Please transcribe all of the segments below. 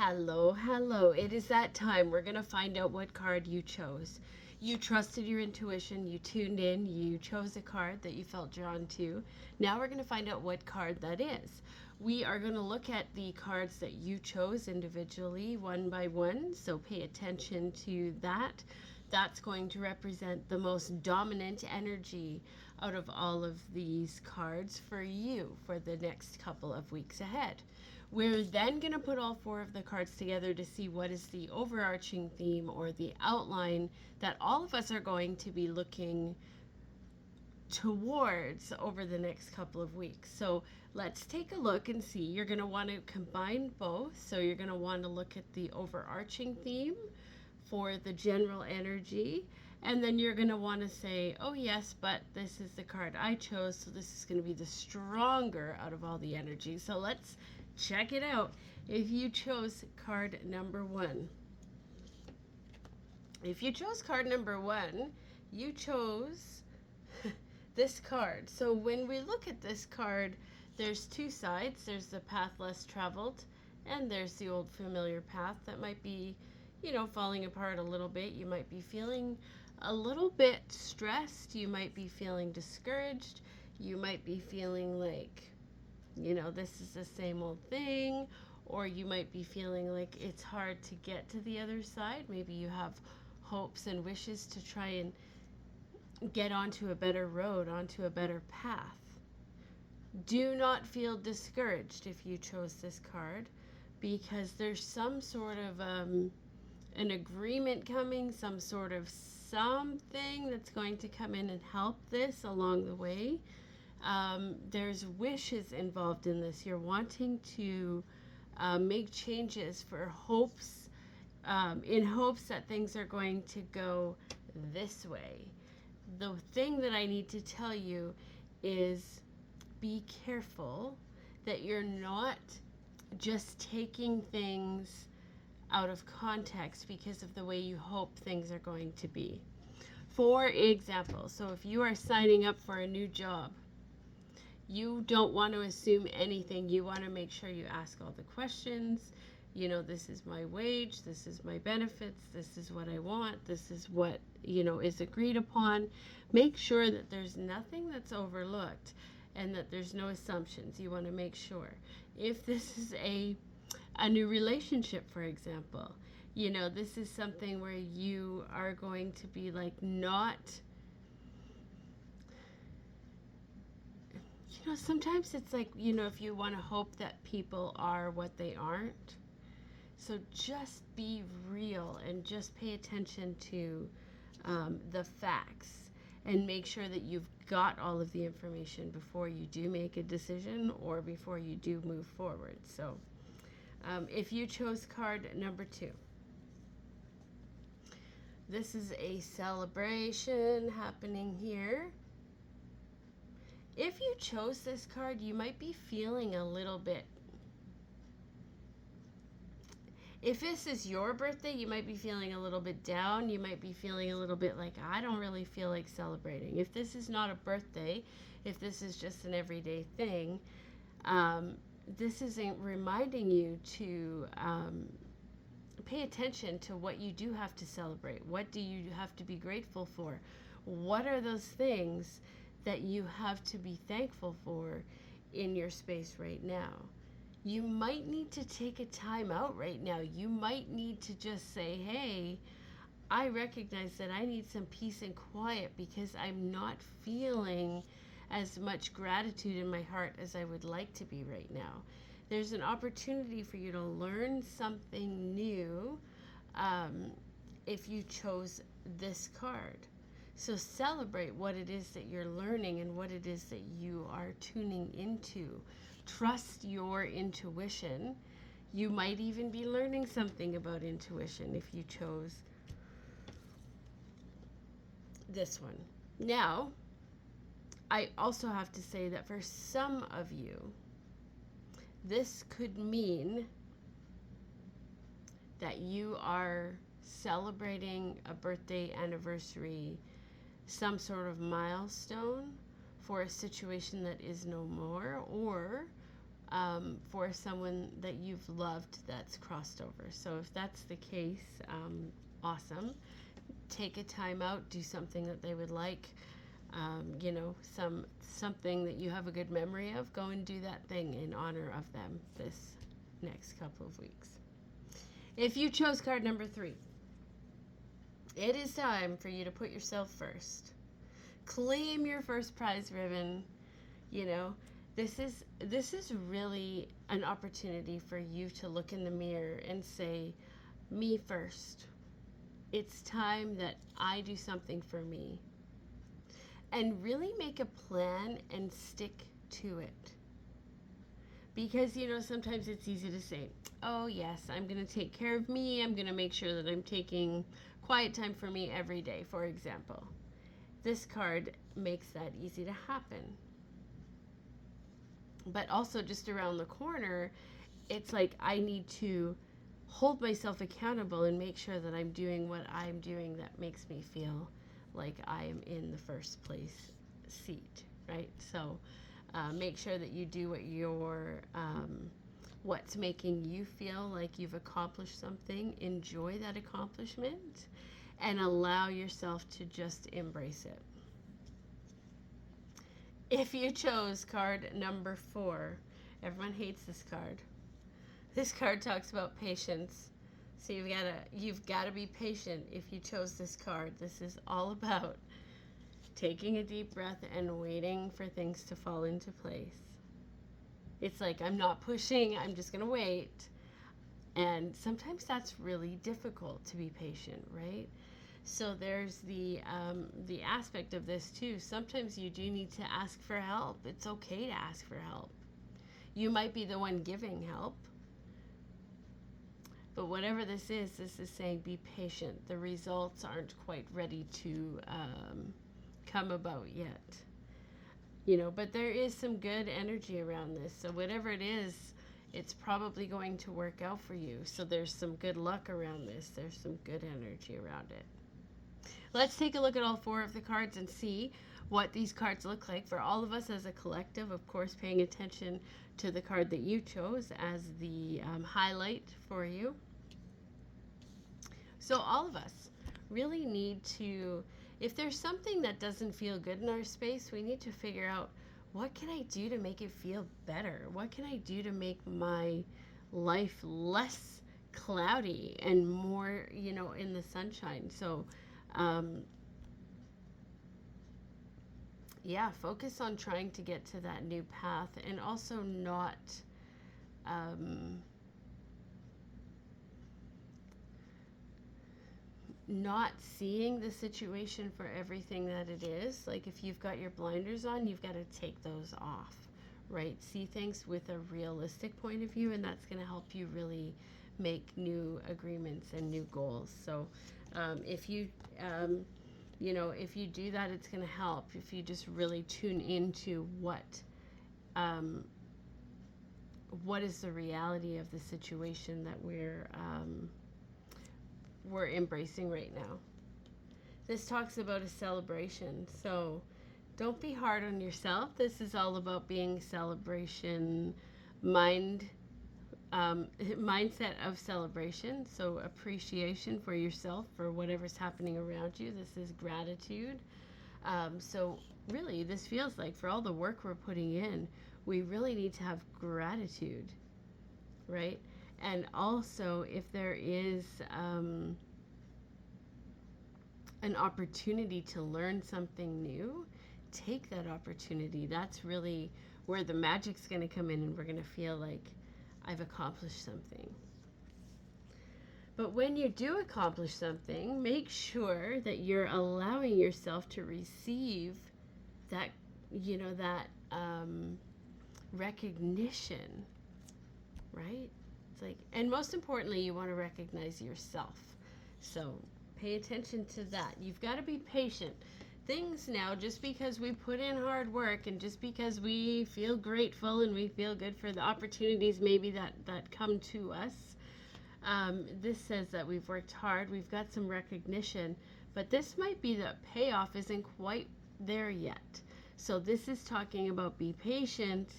Hello, hello. It is that time. We're going to find out what card you chose. You trusted your intuition, you tuned in, you chose a card that you felt drawn to. Now we're going to find out what card that is. We are going to look at the cards that you chose individually, one by one, so pay attention to that. That's going to represent the most dominant energy out of all of these cards for you for the next couple of weeks ahead. We're then going to put all four of the cards together to see what is the overarching theme or the outline that all of us are going to be looking towards over the next couple of weeks. So let's take a look and see. You're going to want to combine both. So you're going to want to look at the overarching theme for the general energy. And then you're going to want to say, oh yes, but this is the card I chose. So this is going to be the stronger out of all the energy. So let's check it out. If you chose card number one. If you chose card number one, you chose this card. So when we look at this card, there's two sides. There's the path less traveled, and there's the old familiar path that might be, falling apart a little bit. You might be feeling a little bit stressed. You might be feeling discouraged. You might be feeling like, this is the same old thing. Or you might be feeling like it's hard to get to the other side. Maybe you have hopes and wishes to try and get onto a better road, onto a better path. Do not feel discouraged if you chose this card, because there's some sort of an agreement coming, some sort of something that's going to come in and help this along the way. There's wishes involved in this. You're wanting to make changes for hopes, in hopes that things are going to go this way. The thing that I need to tell you is be careful that you're not just taking things out of context because of the way you hope things are going to be. For example, so if you are signing up for a new job, you don't want to assume anything. You want to make sure you ask all the questions. This is my wage, this is my benefits, this is what I want, this is what, is agreed upon. Make sure that there's nothing that's overlooked and that there's no assumptions. You want to make sure. If this is a new relationship, for example, this is something where you are going to be like not, sometimes it's like, if you want to hope that people are what they aren't. So just be real and just pay attention to the facts and make sure that you've got all of the information before you do make a decision or before you do move forward. So if you chose card number two, this is a celebration happening here. If you chose this card, you might be feeling a little bit. If this is your birthday, you might be feeling a little bit down. You might be feeling a little bit like, I don't really feel like celebrating. If this is not a birthday, if this is just an everyday thing, this isn't reminding you to pay attention to what you do have to celebrate. What do you have to be grateful for? What are those things that you have to be thankful for in your space right now? You might need to take a time out right now. You might need to just say, hey, I recognize that I need some peace and quiet because I'm not feeling as much gratitude in my heart as I would like to be right now. There's an opportunity for you to learn something new if you chose this card. So celebrate what it is that you're learning and what it is that you are tuning into. Trust your intuition. You might even be learning something about intuition if you chose this one. Now, I also have to say that for some of you, this could mean that you are celebrating a birthday, anniversary, some sort of milestone for a situation that is no more, or for someone that you've loved that's crossed over. So if that's the case, awesome. Take a time out, do something that they would like. You know, something that you have a good memory of. Go and do that thing in honor of them this next couple of weeks. If you chose card number 3, it is time for you to put yourself first. Claim your first prize ribbon. You know, this is really an opportunity for you to look in the mirror and say, me first. It's time that I do something for me. And really make a plan and stick to it. Because, you know, sometimes it's easy to say, oh yes, I'm going to take care of me. I'm going to make sure that I'm taking quiet time for me every day, for example. This card makes that easy to happen. But also just around the corner, it's like I need to hold myself accountable and make sure that I'm doing what I'm doing that makes me feel like I am in the first place seat, right? So make sure that you do what what's making you feel like you've accomplished something. Enjoy that accomplishment and allow yourself to just embrace it. If you chose card number 4, everyone hates this card. This card talks about patience. So you've got to be patient if you chose this card. This is all about taking a deep breath and waiting for things to fall into place. It's like, I'm not pushing, I'm just going to wait. And sometimes that's really difficult to be patient, right? So there's the aspect of this too. Sometimes you do need to ask for help. It's okay to ask for help. You might be the one giving help. But whatever this is saying be patient. The results aren't quite ready to come about yet. You know, but there is some good energy around this. So whatever it is, it's probably going to work out for you. So there's some good luck around this. There's some good energy around it. Let's take a look at all 4 of the cards and see what these cards look like for all of us as a collective. Of course, paying attention to the card that you chose as the highlight for you. So all of us really need to, if there's something that doesn't feel good in our space, we need to figure out, what can I do to make it feel better? What can I do to make my life less cloudy and more, you know, in the sunshine? So, yeah, focus on trying to get to that new path, and also not seeing the situation for everything that it is. Like if you've got your blinders on, you've got to take those off, right? See things with a realistic point of view, and that's going to help you really make new agreements and new goals. So if you if you do that, it's going to help. If you just really tune into what is the reality of the situation that we're embracing right now. This talks about a celebration, so don't be hard on yourself. This is all about being celebration mindset of celebration. So appreciation for yourself for whatever's happening around you. This is gratitude. So really, this feels like for all the work we're putting in, we really need to have gratitude, right? And also, if there is an opportunity to learn something new, take that opportunity. That's really where the magic's going to come in, and we're going to feel like I've accomplished something. But when you do accomplish something, make sure that you're allowing yourself to receive that, recognition, right? It's like, and most importantly, you want to recognize yourself. So pay attention to that. You've got to be patient. Things now, just because we put in hard work and just because we feel grateful and we feel good for the opportunities maybe that come to us, this says that we've worked hard, we've got some recognition, but this might be that payoff isn't quite there yet. So this is talking about be patient.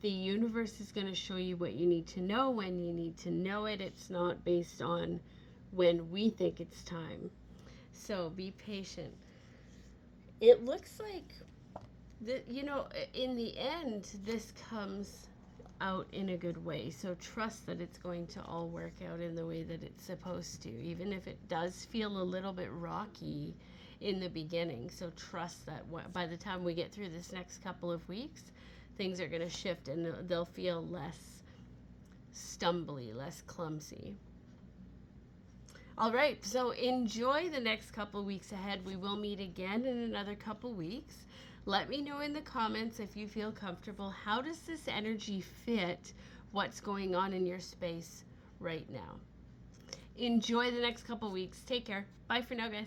The universe is going to show you what you need to know when you need to know it. It's not based on when we think it's time. So be patient. It looks like that, you know, in the end, this comes out in a good way. So trust that it's going to all work out in the way that it's supposed to, even if it does feel a little bit rocky in the beginning. So trust that by the time we get through this next couple of weeks, things are going to shift and they'll feel less stumbly, less clumsy. All right, so enjoy the next couple weeks ahead. We will meet again in another couple weeks. Let me know in the comments if you feel comfortable. How does this energy fit what's going on in your space right now? Enjoy the next couple weeks. Take care. Bye for now, guys.